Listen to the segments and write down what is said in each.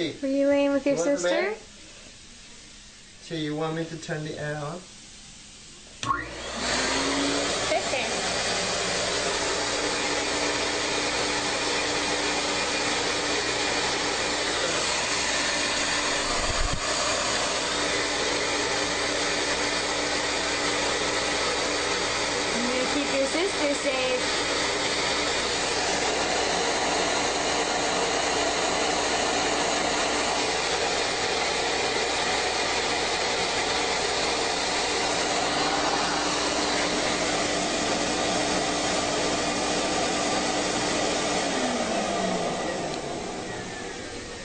Chi. Were you laying with your want the sister? man? Chi, you want me to turn the air on? I'm gonna keep your sister safe.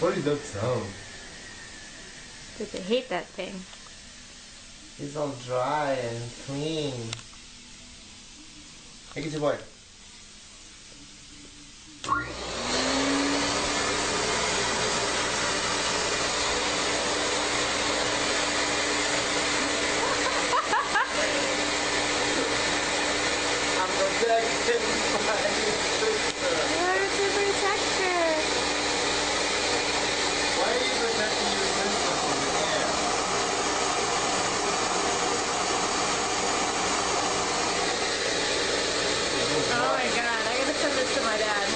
What is that sound? Because I hate that thing. It's all dry and clean. Hey, get your boy. I'm protected by my sister. You're to protect her. Why are you protecting your sister from the air? Oh my god, I gotta send this to my dad.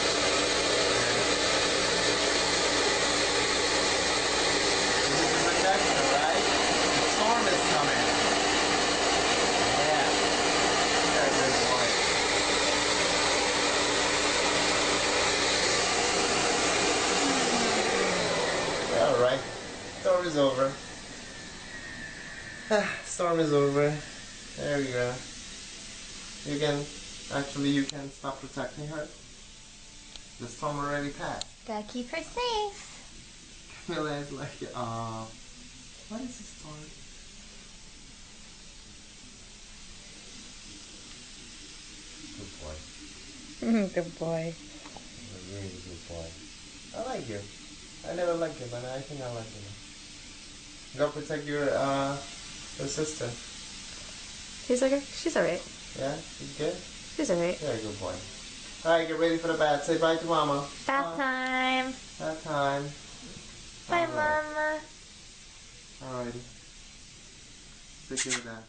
This is a protection, right? The storm is coming. Yeah. You're a good boy. Alright. Storm is over. Storm is over. There we go. You can stop protecting her. The storm already passed. Gotta keep her safe. Camilla is like, what is the storm? Good boy. Good boy. A really good boy. I like you. I never liked you, but I think I like you. Go protect your sister. She's alright. Yeah? She's good? She's alright. You're a good boy. Alright, get ready for the bath. Say bye to mama. Bath time. Bath time. Bye, Alright. Mama. Alrighty. Take care of that.